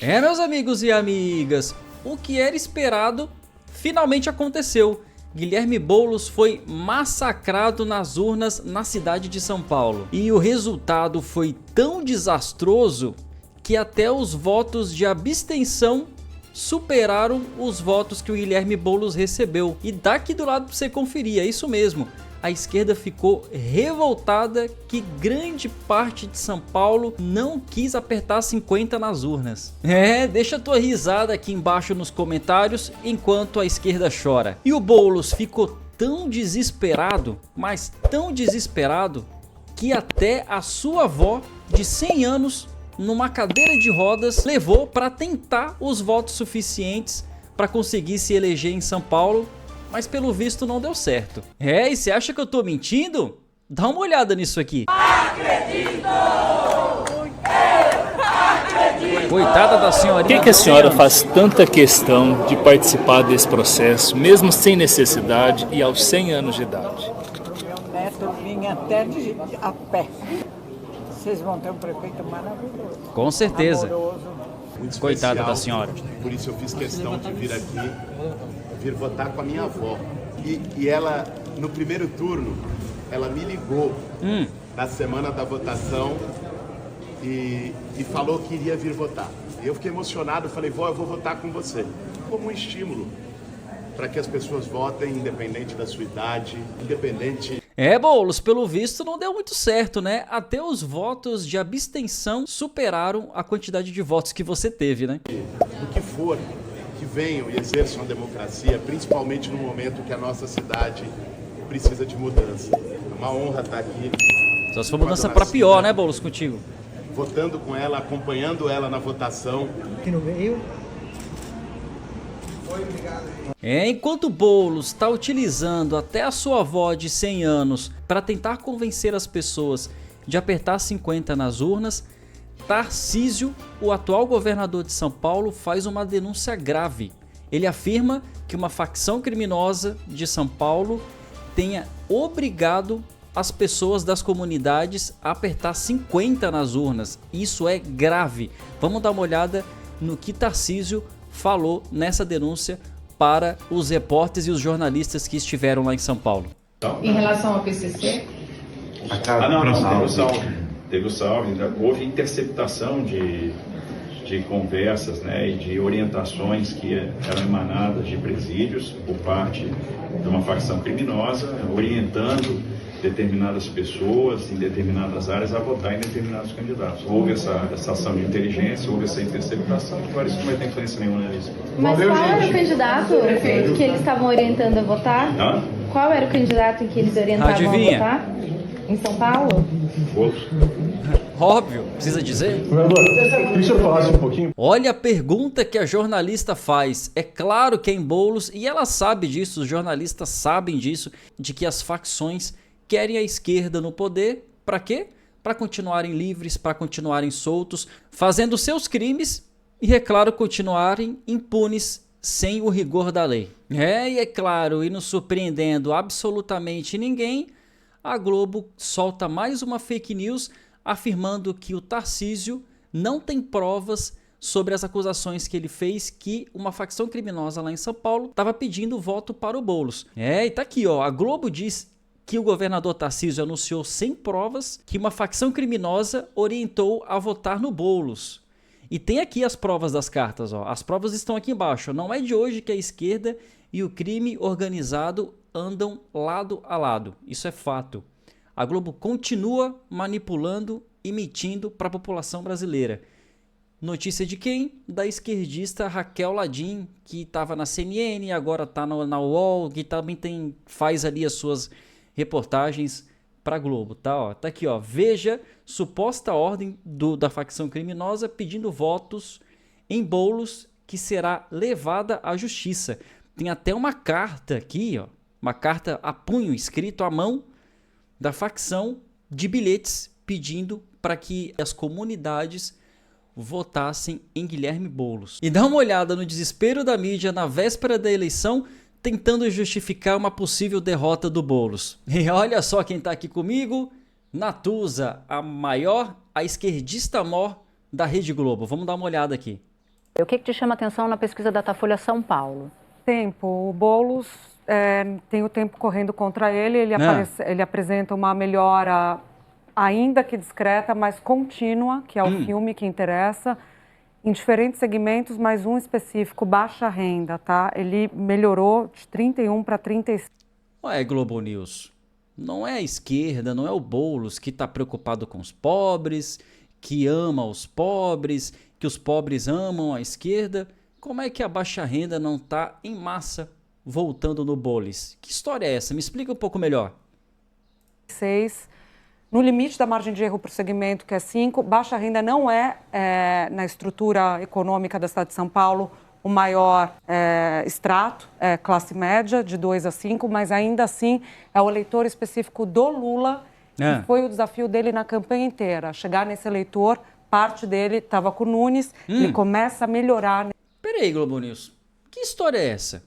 Meus amigos e amigas, o que era esperado finalmente aconteceu. Guilherme Boulos foi massacrado nas urnas na cidade de São Paulo. E o resultado foi tão desastroso que até os votos de abstenção superaram os votos que o Guilherme Boulos recebeu. E dá aqui do lado para você conferir, é isso mesmo. A esquerda ficou revoltada que grande parte de São Paulo não quis apertar 50 nas urnas. Deixa a tua risada aqui embaixo nos comentários enquanto a esquerda chora. E o Boulos ficou tão desesperado, mas tão desesperado, que até a sua avó de 100 anos, numa cadeira de rodas, levou para tentar os votos suficientes para conseguir se eleger em São Paulo. Mas pelo visto não deu certo. E você acha que eu tô mentindo? Dá uma olhada nisso aqui. Acredito! Acredito! Coitada da senhorinha. Por que a senhora faz tanta questão de participar desse processo, mesmo sem necessidade e aos 100 anos de idade? Meu neto vinha até a pé. Vocês vão ter um prefeito maravilhoso. Com certeza. Amoroso. Muito Coitada especial, da senhora. Por isso eu fiz questão de vir aqui, vir votar com a minha avó. E ela, no primeiro turno, ela me ligou na semana da votação e falou que iria vir votar. E eu fiquei emocionado, falei, vó, eu vou votar com você. Como um estímulo para que as pessoas votem, independente da sua idade, independente... Boulos, pelo visto não deu muito certo, né? Até os votos de abstenção superaram a quantidade de votos que você teve, né? O que for, que venham e exerçam a democracia, principalmente no momento que a nossa cidade precisa de mudança. É uma honra estar aqui. Só se for mudança para pior, né, Boulos, contigo? Votando com ela, acompanhando ela na votação. Que não veio? Enquanto o Boulos está utilizando até a sua avó de 100 anos para tentar convencer as pessoas de apertar 50 nas urnas, Tarcísio, o atual governador de São Paulo, faz uma denúncia grave. Ele afirma que uma facção criminosa de São Paulo tenha obrigado as pessoas das comunidades a apertar 50 nas urnas. Isso é grave. Vamos dar uma olhada no que Tarcísio falou nessa denúncia para os repórteres e os jornalistas que estiveram lá em São Paulo. Em relação ao PCC? Não, teve o salve, houve interceptação de conversas, né, e de orientações que eram emanadas de presídios por parte de uma facção criminosa, orientando determinadas pessoas em determinadas áreas a votar em determinados candidatos. Houve essa ação de inteligência, houve essa interceptação, que agora isso não vai ter influência nenhuma nisso. Mas qual era o candidato que eles estavam orientando a votar? Qual era o candidato que eles orientavam a votar? Em São Paulo? Boulos. Óbvio, precisa dizer? Queria que o senhor falasse um pouquinho. Olha a pergunta que a jornalista faz. É claro que é em Boulos, e ela sabe disso, os jornalistas sabem disso, de que as facções querem a esquerda no poder. Para quê? Para continuarem livres, para continuarem soltos, fazendo seus crimes e, é claro, continuarem impunes sem o rigor da lei. E é claro, e não surpreendendo absolutamente ninguém, a Globo solta mais uma fake news afirmando que o Tarcísio não tem provas sobre as acusações que ele fez que uma facção criminosa lá em São Paulo estava pedindo voto para o Boulos. E tá aqui, ó, a Globo diz que o governador Tarcísio anunciou sem provas que uma facção criminosa orientou a votar no Boulos. E tem aqui as provas das cartas, ó. As provas estão aqui embaixo. Não é de hoje que a esquerda e o crime organizado andam lado a lado. Isso é fato. A Globo continua manipulando e mentindo para a população brasileira. Notícia de quem? Da esquerdista Raquel Ladim, que estava na CNN, agora está na UOL, que também faz ali as suas reportagens para a Globo. Tá aqui, ó. Veja suposta ordem da facção criminosa pedindo votos em Boulos que será levada à justiça. Tem até uma carta aqui, ó, uma carta a punho, escrito à mão da facção, de bilhetes pedindo para que as comunidades votassem em Guilherme Boulos. E dá uma olhada no desespero da mídia na véspera da eleição, tentando justificar uma possível derrota do Boulos. E olha só quem está aqui comigo, Natuza, a esquerdista mor da Rede Globo. Vamos dar uma olhada aqui. O que te chama a atenção na pesquisa da Datafolha São Paulo? Tempo. O Boulos tem o tempo correndo contra ele. Ele apresenta uma melhora, ainda que discreta, mas contínua, que é o filme que interessa, em diferentes segmentos, mas um específico, baixa renda, tá? Ele melhorou de 31 para 35. Ué, Globo News, não é a esquerda, não é o Boulos que está preocupado com os pobres, que ama os pobres, que os pobres amam a esquerda. Como é que a baixa renda não está em massa voltando no Boulos? Que história é essa? Me explica um pouco melhor. 6, no limite da margem de erro por segmento, que é 5, baixa renda não é, na estrutura econômica da cidade de São Paulo, o maior extrato, classe média, de 2 a 5, mas ainda assim é o eleitor específico do Lula, que foi o desafio dele na campanha inteira. Chegar nesse eleitor, parte dele estava com o Nunes, ele começa a melhorar. Peraí, Globo News, que história é essa?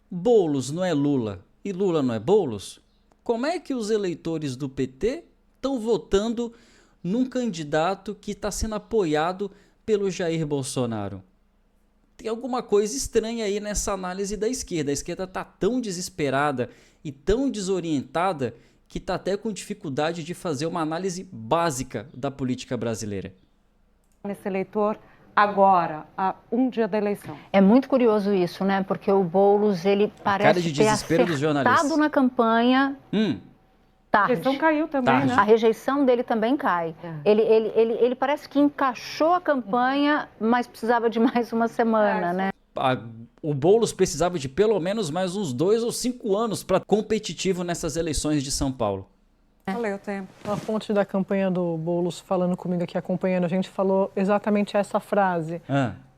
Boulos não é Lula e Lula não é Boulos? Como é que os eleitores do PT estão votando num candidato que está sendo apoiado pelo Jair Bolsonaro? Tem alguma coisa estranha aí nessa análise da esquerda. A esquerda está tão desesperada e tão desorientada que está até com dificuldade de fazer uma análise básica da política brasileira. Nesse eleitor agora, a um dia da eleição. É muito curioso isso, né? Porque o Boulos, ele parece ter acertado na campanha tarde. A rejeição caiu também, né? A rejeição dele também cai. Ele parece que encaixou a campanha, mas precisava de mais uma semana, né? O Boulos precisava de pelo menos mais uns 2 ou 5 anos para competitivo nessas eleições de São Paulo. Valeu o tempo. A fonte da campanha do Boulos falando comigo aqui, acompanhando, a gente falou exatamente essa frase.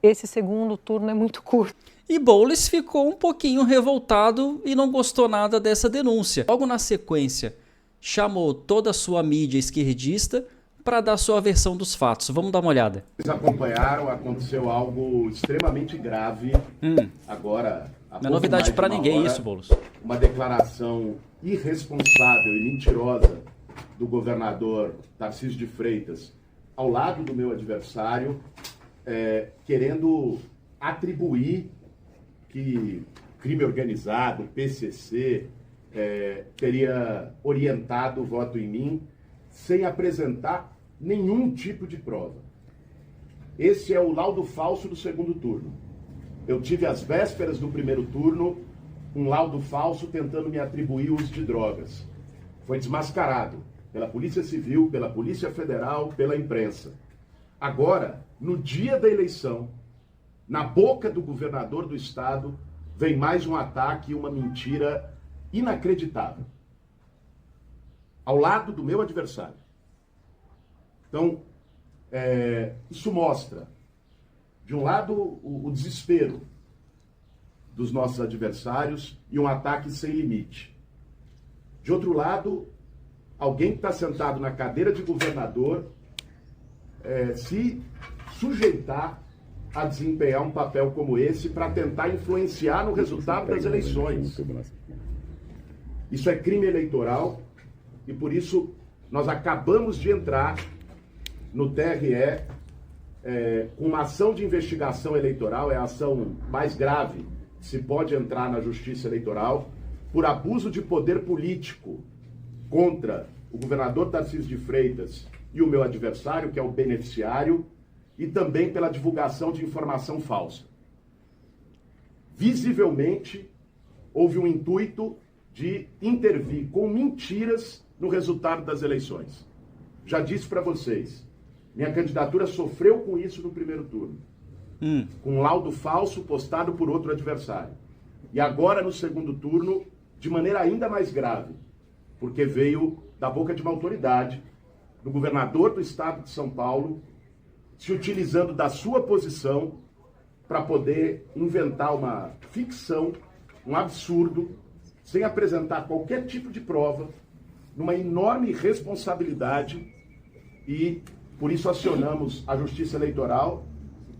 Esse segundo turno é muito curto. E Boulos ficou um pouquinho revoltado e não gostou nada dessa denúncia. Logo na sequência, chamou toda a sua mídia esquerdista para dar sua versão dos fatos. Vamos dar uma olhada. Vocês acompanharam, aconteceu algo extremamente grave agora. Não é novidade para ninguém isso, Boulos. Uma declaração irresponsável e mentirosa do governador Tarcísio de Freitas ao lado do meu adversário, querendo atribuir que crime organizado, PCC, teria orientado o voto em mim sem apresentar nenhum tipo de prova. Esse é o laudo falso do segundo turno. Eu tive às vésperas do primeiro turno um laudo falso tentando me atribuir o uso de drogas. Foi desmascarado pela Polícia Civil, pela Polícia Federal, pela imprensa. Agora, no dia da eleição, na boca do governador do estado, vem mais um ataque e uma mentira inacreditável. Ao lado do meu adversário. Então, isso mostra, de um lado, o desespero dos nossos adversários e um ataque sem limite. De outro lado, alguém que está sentado na cadeira de governador se sujeitar a desempenhar um papel como esse para tentar influenciar no resultado das eleições. Isso é crime eleitoral e, por isso, nós acabamos de entrar no TRE com uma ação de investigação eleitoral, é a ação mais grave que se pode entrar na Justiça Eleitoral, por abuso de poder político contra o governador Tarcísio de Freitas e o meu adversário, que é o beneficiário, e também pela divulgação de informação falsa. Visivelmente, houve um intuito de intervir com mentiras no resultado das eleições. Já disse para vocês, minha candidatura sofreu com isso no primeiro turno. Com um laudo falso postado por outro adversário. E agora, no segundo turno, de maneira ainda mais grave, porque veio da boca de uma autoridade, do governador do estado de São Paulo, se utilizando da sua posição para poder inventar uma ficção, um absurdo, sem apresentar qualquer tipo de prova, numa enorme responsabilidade, e por isso acionamos a Justiça Eleitoral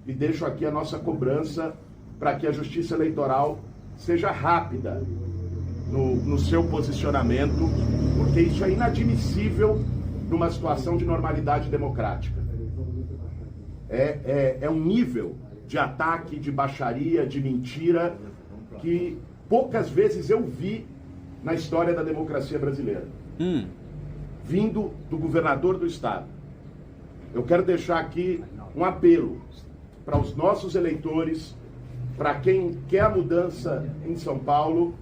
e deixo aqui a nossa cobrança para que a Justiça Eleitoral seja rápida no seu posicionamento, porque isso é inadmissível numa situação de normalidade democrática. É um nível de ataque, de baixaria, de mentira, que poucas vezes eu vi na história da democracia brasileira. Vindo do governador do estado. Eu quero deixar aqui um apelo para os nossos eleitores, para quem quer a mudança em São Paulo,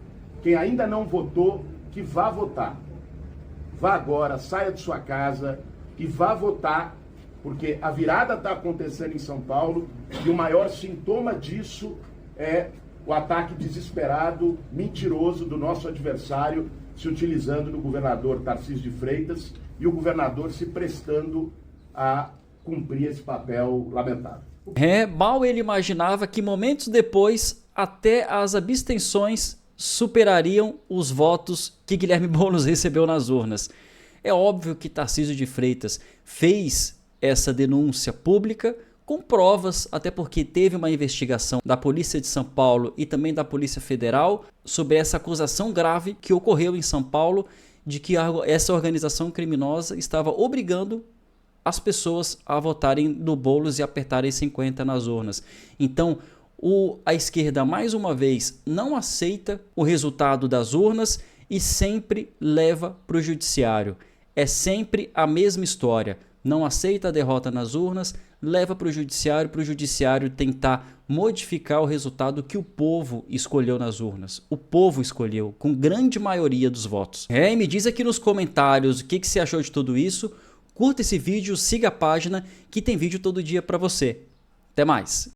quem ainda não votou, que vá votar. Vá agora, saia de sua casa e vá votar, porque a virada está acontecendo em São Paulo e o maior sintoma disso é o ataque desesperado, mentiroso do nosso adversário, se utilizando do governador Tarcísio de Freitas e o governador se prestando a cumprir esse papel lamentável. Mal ele imaginava que momentos depois até as abstenções superariam os votos que Guilherme Boulos recebeu nas urnas. É óbvio que Tarcísio de Freitas fez essa denúncia pública com provas, até porque teve uma investigação da Polícia de São Paulo e também da Polícia Federal sobre essa acusação grave que ocorreu em São Paulo de que essa organização criminosa estava obrigando as pessoas a votarem no Boulos e apertarem 50 nas urnas. Então, a esquerda, mais uma vez, não aceita o resultado das urnas e sempre leva para o judiciário. É sempre a mesma história. Não aceita a derrota nas urnas, leva para o judiciário tentar modificar o resultado que o povo escolheu nas urnas. O povo escolheu, com grande maioria dos votos. E me diz aqui nos comentários o que você achou de tudo isso. Curta esse vídeo, siga a página que tem vídeo todo dia para você. Até mais!